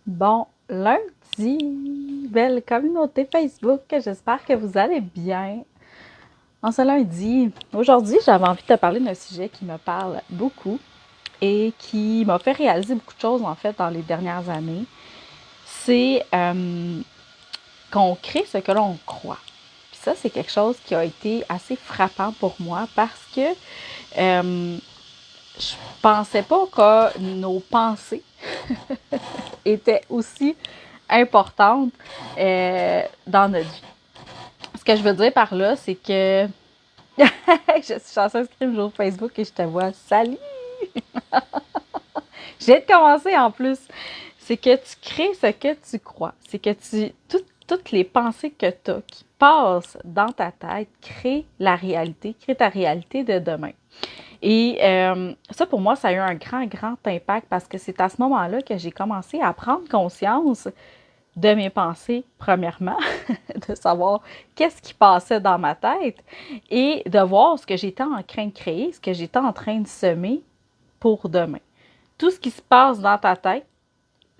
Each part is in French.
Bon lundi, belle communauté Facebook, j'espère que vous allez bien. En ce lundi, aujourd'hui, j'avais envie de te parler d'un sujet qui me parle beaucoup et qui m'a fait réaliser beaucoup de choses en fait dans les dernières années. C'est qu'on crée ce que l'on croit. Puis ça, c'est quelque chose qui a été assez frappant pour moi parce que je pensais pas que nos pensées étaient aussi importantes dans notre vie. Ce que je veux dire par là, c'est que je suis chanceuse que j'ouvre Facebook et je te vois. Salut! J'ai de commencer en plus. C'est que tu crées ce que tu crois. C'est que toutes les pensées que tu as qui passent dans ta tête créent la réalité, créent ta réalité de demain. Et ça, pour moi, ça a eu un grand, grand impact parce que c'est à ce moment-là que j'ai commencé à prendre conscience de mes pensées, premièrement, de savoir qu'est-ce qui passait dans ma tête et de voir ce que j'étais en train de créer, ce que j'étais en train de semer pour demain. Tout ce qui se passe dans ta tête,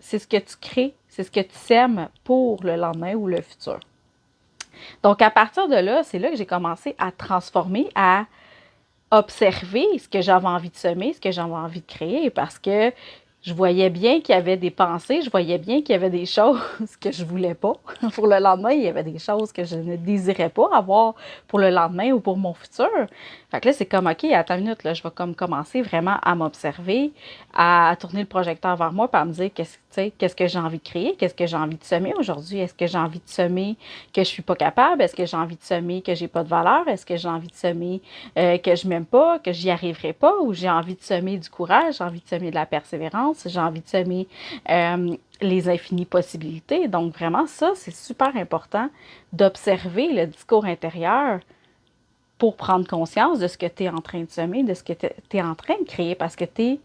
c'est ce que tu crées, c'est ce que tu sèmes pour le lendemain ou le futur. Donc, à partir de là, c'est là que j'ai commencé à transformer, à observer ce que j'avais envie de semer, ce que j'avais envie de créer, parce que je voyais bien qu'il y avait des pensées, je voyais bien qu'il y avait des choses que je voulais pas. Pour le lendemain, il y avait des choses que je ne désirais pas avoir pour le lendemain ou pour mon futur. Fait que là, c'est comme, OK, attends une minute, là, je vais comme commencer vraiment à m'observer, à tourner le projecteur vers moi, à me dire, qu'est-ce que j'ai envie de créer, qu'est-ce que j'ai envie de semer aujourd'hui, est-ce que j'ai envie de semer que je suis pas capable, est-ce que j'ai envie de semer que j'ai pas de valeur, est-ce que j'ai envie de semer que je m'aime pas, que j'y arriverai pas, ou j'ai envie de semer du courage, j'ai envie de semer de la persévérance, j'ai envie de semer les infinies possibilités. Donc vraiment ça, c'est super important d'observer le discours intérieur pour prendre conscience de ce que tu es en train de semer, de ce que tu es en train de créer, parce que tu es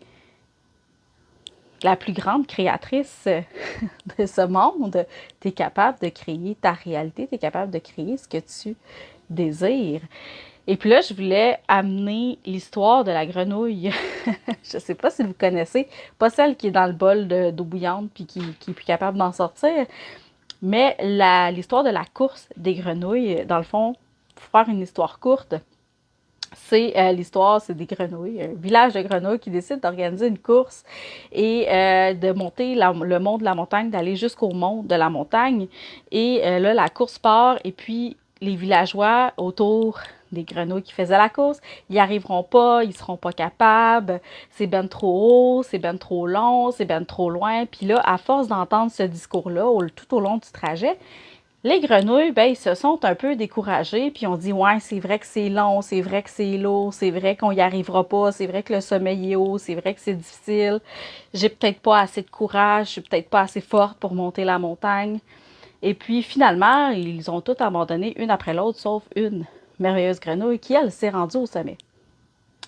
la plus grande créatrice de ce monde. Tu es capable de créer ta réalité, tu es capable de créer ce que tu désires. Et puis là, je voulais amener l'histoire de la grenouille. Je ne sais pas si vous connaissez, pas celle qui est dans le bol d'eau bouillante puis qui est plus capable d'en sortir, mais l'histoire de la course des grenouilles. Dans le fond, pour faire une histoire courte, c'est des grenouilles, un village de grenouilles qui décide d'organiser une course et de monter le mont de la montagne, d'aller jusqu'au mont de la montagne. Et là, la course part et puis les villageois autour des grenouilles qui faisaient la course, ils n'y arriveront pas, ils seront pas capables, c'est ben trop haut, c'est ben trop long, c'est ben trop loin. Puis là, à force d'entendre ce discours-là tout au long du trajet, les grenouilles, ben, ils se sont un peu découragés, puis on dit, ouais, c'est vrai que c'est long, c'est vrai que c'est lourd, c'est vrai qu'on y arrivera pas, c'est vrai que le sommet est haut, c'est vrai que c'est difficile, j'ai peut-être pas assez de courage, je suis peut-être pas assez forte pour monter la montagne. Et puis, finalement, ils ont tous abandonné une après l'autre, sauf une merveilleuse grenouille qui, elle, s'est rendue au sommet.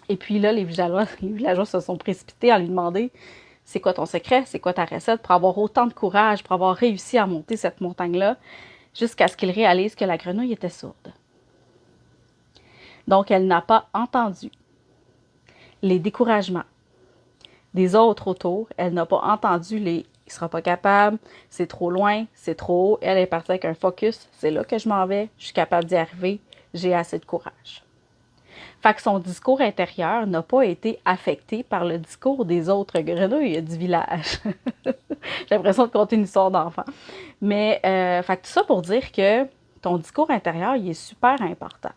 Et puis là, les villageois se sont précipités à lui demander, c'est quoi ton secret, c'est quoi ta recette pour avoir autant de courage, pour avoir réussi à monter cette montagne-là, jusqu'à ce qu'il réalise que la grenouille était sourde. Donc, elle n'a pas entendu les découragements des autres autour. Elle n'a pas entendu les « il sera pas capable, c'est trop loin, c'est trop haut ». Elle est partie avec un focus « c'est là que je m'en vais, je suis capable d'y arriver, j'ai assez de courage ». Fait que son discours intérieur n'a pas été affecté par le discours des autres grenouilles du village. J'ai l'impression de conter une histoire d'enfant. Mais, fait que tout ça pour dire que ton discours intérieur, il est super important.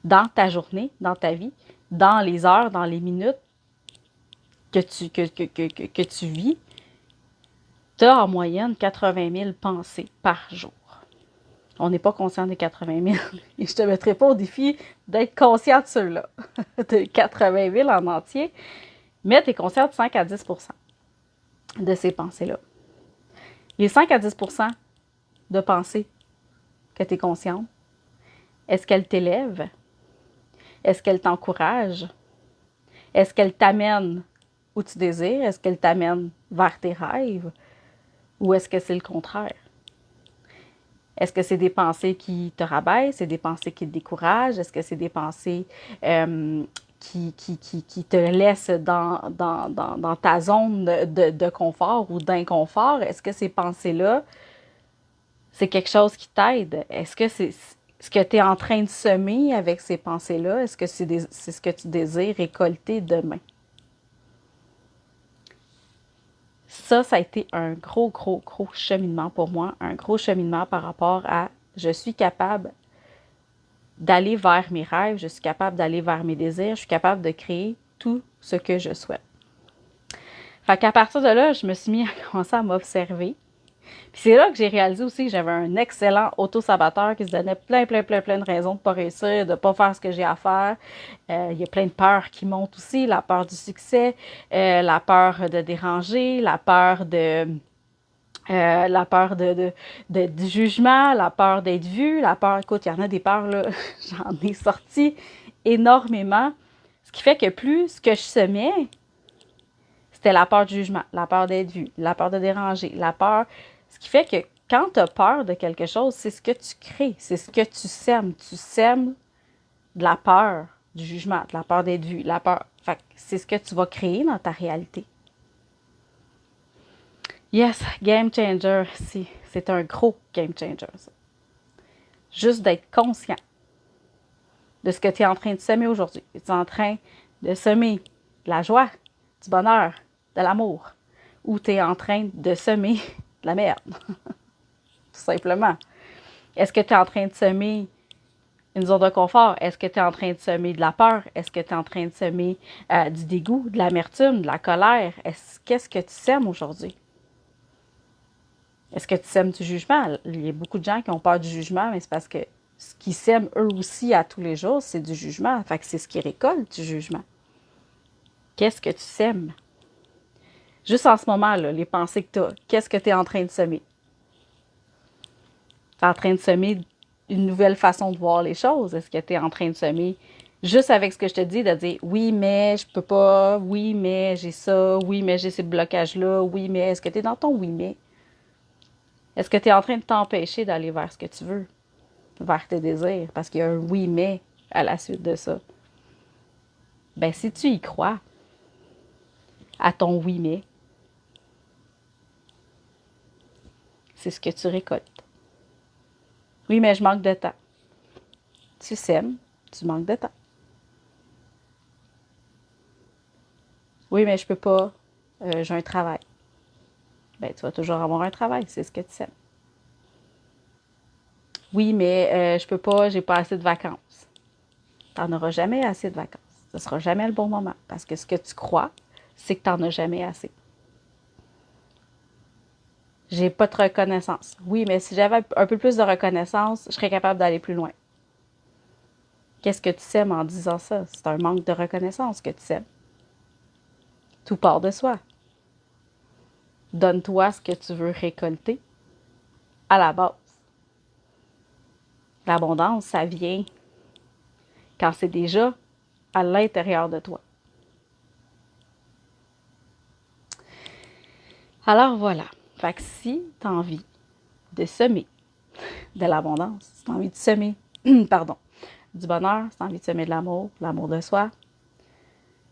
Dans ta journée, dans ta vie, dans les heures, dans les minutes que tu vis, tu as en moyenne 80 000 pensées par jour. On n'est pas conscient des 80 000. Et je ne te mettrai pas au défi d'être conscient de ceux-là, de 80 000 en entier, mais tu es conscient de 5 à 10 de ces pensées-là. Les 5 à 10 de pensées que tu es consciente, est-ce qu'elles t'élèvent? Est-ce qu'elles t'encouragent? Est-ce qu'elles t'amènent où tu désires? Est-ce qu'elles t'amènent vers tes rêves? Ou est-ce que c'est le contraire? Est-ce que c'est des pensées qui te rabaissent? C'est des pensées qui te découragent? Est-ce que c'est des pensées qui te laisse dans ta zone de confort ou d'inconfort? Est-ce que ces pensées-là, c'est quelque chose qui t'aide? Est-ce que c'est ce que tu es en train de semer avec ces pensées-là? Est-ce que c'est ce que tu désires récolter demain? Ça a été un gros, gros, gros cheminement pour moi, un gros cheminement par rapport à je suis capable d'aller vers mes rêves, je suis capable d'aller vers mes désirs, je suis capable de créer tout ce que je souhaite. Fait qu'à partir de là, je me suis mis à commencer à m'observer. Puis c'est là que j'ai réalisé aussi que j'avais un excellent auto-saboteur qui se donnait plein de raisons de ne pas réussir, de ne pas faire ce que j'ai à faire. Il y a plein de peurs qui montent aussi, la peur du succès, la peur de déranger, la peur du jugement, la peur d'être vu, la peur, écoute, il y en a des peurs, là, j'en ai sorti énormément. Ce qui fait que plus ce que je semais, c'était la peur du jugement, la peur d'être vu, la peur de déranger, la peur. Ce qui fait que quand tu as peur de quelque chose, c'est ce que tu crées, c'est ce que tu sèmes. Tu sèmes de la peur du jugement, de la peur d'être vu, la peur. Fait que c'est ce que tu vas créer dans ta réalité. Yes, game changer, c'est un gros game changer, ça. Juste d'être conscient de ce que tu es en train de semer aujourd'hui. Tu es en train de semer de la joie, du bonheur, de l'amour, ou tu es en train de semer de la merde, tout simplement. Est-ce que tu es en train de semer une zone de confort? Est-ce que tu es en train de semer de la peur? Est-ce que tu es en train de semer du dégoût, de l'amertume, de la colère? Qu'est-ce que tu sèmes aujourd'hui? Est-ce que tu sèmes du jugement? Il y a beaucoup de gens qui ont peur du jugement, mais c'est parce que ce qu'ils sèment eux aussi à tous les jours, c'est du jugement. Fait que c'est ce qu'ils récoltent, du jugement. Qu'est-ce que tu sèmes? Juste en ce moment, là, les pensées que tu as, qu'est-ce que tu es en train de semer? Tu es en train de semer une nouvelle façon de voir les choses? Est-ce que tu es en train de semer, juste avec ce que je te dis, de dire oui, mais je peux pas, oui, mais j'ai ça, oui, mais j'ai ces blocages-là, oui, mais est-ce que tu es dans ton oui, mais? Est-ce que tu es en train de t'empêcher d'aller vers ce que tu veux, vers tes désirs, parce qu'il y a un oui, mais à la suite de ça? Ben, si tu y crois, à ton oui, mais, c'est ce que tu récoltes. Oui, mais je manque de temps. Tu sèmes, tu manques de temps. Oui, mais je peux pas, j'ai un travail. Ben, tu vas toujours avoir un travail, c'est ce que tu sèmes. Oui, mais je peux pas, j'ai pas assez de vacances. Tu n'en auras jamais assez de vacances. Ce sera jamais le bon moment, parce que ce que tu crois, c'est que tu n'en as jamais assez. J'ai pas de reconnaissance. Oui, mais si j'avais un peu plus de reconnaissance, je serais capable d'aller plus loin. Qu'est-ce que tu sèmes en disant ça? C'est un manque de reconnaissance que tu sèmes. Tout part de soi. Donne-toi ce que tu veux récolter à la base. L'abondance, ça vient quand c'est déjà à l'intérieur de toi. Alors voilà. Fait que si tu as envie de semer de l'abondance, si tu as envie de semer, pardon, du bonheur, si tu as envie de semer de l'amour de soi,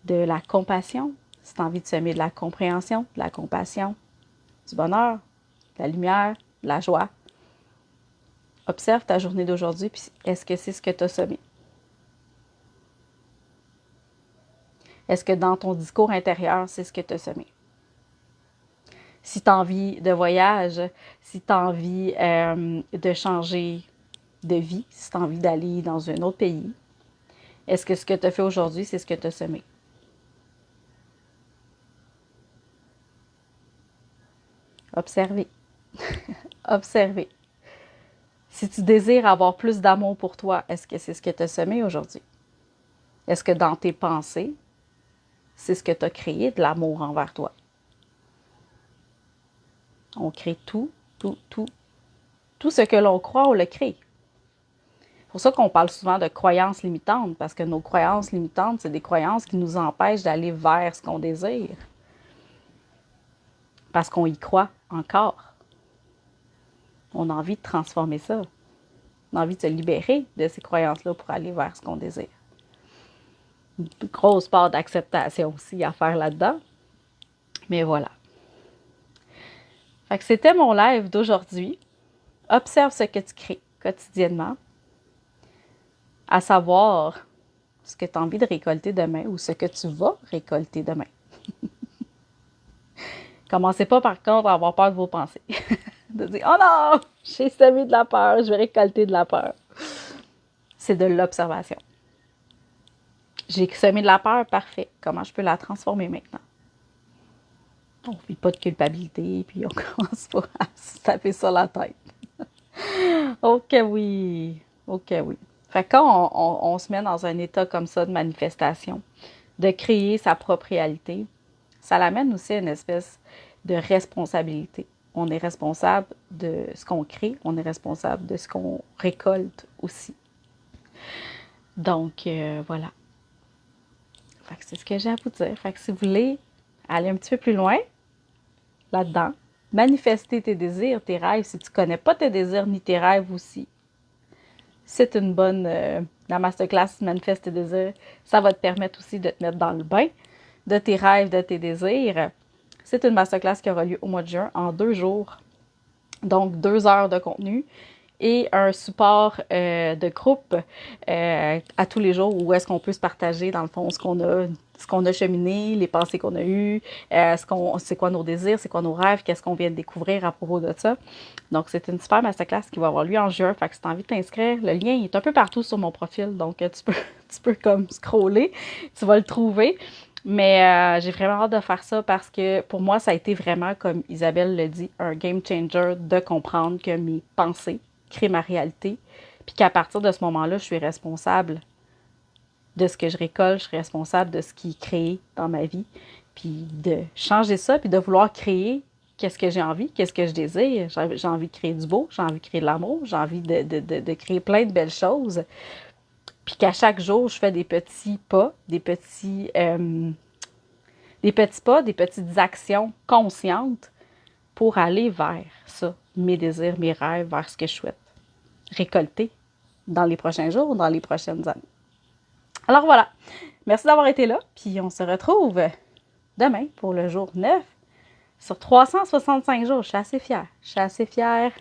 de la compassion, si tu as envie de semer de la compréhension, de la compassion, du bonheur, de la lumière, de la joie, observe ta journée d'aujourd'hui, puis est-ce que c'est ce que tu as semé? Est-ce que dans ton discours intérieur, c'est ce que tu as semé? Si tu as envie de voyage, si tu as envie de changer de vie, si tu as envie d'aller dans un autre pays, est-ce que ce que tu as fait aujourd'hui, c'est ce que tu as semé? Observez. Observez. Si tu désires avoir plus d'amour pour toi, est-ce que c'est ce que tu as semé aujourd'hui? Est-ce que dans tes pensées, c'est ce que tu as créé, de l'amour envers toi? On crée tout ce que l'on croit, on le crée. C'est pour ça qu'on parle souvent de croyances limitantes, parce que nos croyances limitantes, c'est des croyances qui nous empêchent d'aller vers ce qu'on désire. Parce qu'on y croit encore. On a envie de transformer ça. On a envie de se libérer de ces croyances-là pour aller vers ce qu'on désire. une grosse part d'acceptation aussi à faire là-dedans. Mais voilà. Fait que c'était mon live d'aujourd'hui. Observe ce que tu crées quotidiennement, à savoir ce que tu as envie de récolter demain ou ce que tu vas récolter demain. Commencez pas par contre à avoir peur de vos pensées. De dire « Oh non, j'ai semé de la peur, je vais récolter de la peur. » C'est de l'observation. J'ai semé de la peur, parfait. Comment je peux la transformer maintenant? On ne vit pas de culpabilité, puis on commence pas à se taper sur la tête. Ok, oui. Ok, oui. Fait que quand on se met dans un état comme ça de manifestation, de créer sa propre réalité, ça l'amène aussi à une espèce de responsabilité. On est responsable de ce qu'on crée, on est responsable de ce qu'on récolte aussi. Donc, voilà. Fait que c'est ce que j'ai à vous dire. Fait que si vous voulez aller un petit peu plus loin là-dedans, manifester tes désirs, tes rêves, si tu ne connais pas tes désirs ni tes rêves aussi, c'est une bonne... la masterclass Manifeste tes désirs, ça va te permettre aussi de te mettre dans le bain de tes rêves, de tes désirs. C'est une masterclass qui aura lieu au mois de juin en 2 jours. Donc, 2 heures de contenu et un support de groupe à tous les jours où est-ce qu'on peut se partager, dans le fond, ce qu'on a cheminé, les pensées qu'on a eues, c'est quoi nos désirs, c'est quoi nos rêves, qu'est-ce qu'on vient de découvrir à propos de ça. Donc, c'est une super masterclass qui va avoir lieu en juin. Fait que si tu as envie de t'inscrire, le lien est un peu partout sur mon profil. Donc, tu peux comme scroller, tu vas le trouver. Mais j'ai vraiment hâte de faire ça parce que pour moi, ça a été vraiment, comme Isabelle le dit, un game changer de comprendre que mes pensées créent ma réalité. Puis qu'à partir de ce moment-là, je suis responsable de ce que je récolte, je suis responsable de ce qui est créé dans ma vie. Puis de changer ça, puis de vouloir créer qu'est-ce que j'ai envie, qu'est-ce que je désire. J'ai envie de créer du beau, j'ai envie de créer de l'amour, j'ai envie de créer plein de belles choses. Puis qu'à chaque jour, je fais des petits pas, des petits pas, des petites actions conscientes pour aller vers ça, mes désirs, mes rêves, vers ce que je souhaite récolter dans les prochains jours, dans les prochaines années. Alors voilà, merci d'avoir été là, puis on se retrouve demain pour le jour 9 sur 365 jours. Je suis assez fière.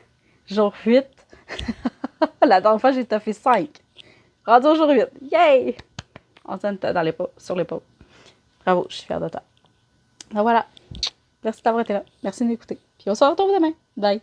Jour 8. La dernière fois, j'ai toffé 5. Rendu au jour 8. Yay! On se donne dans sur l'épaule. Bravo, je suis fière de toi. Donc voilà. Merci d'avoir été là. Merci de m'écouter. Puis on se retrouve demain. Bye.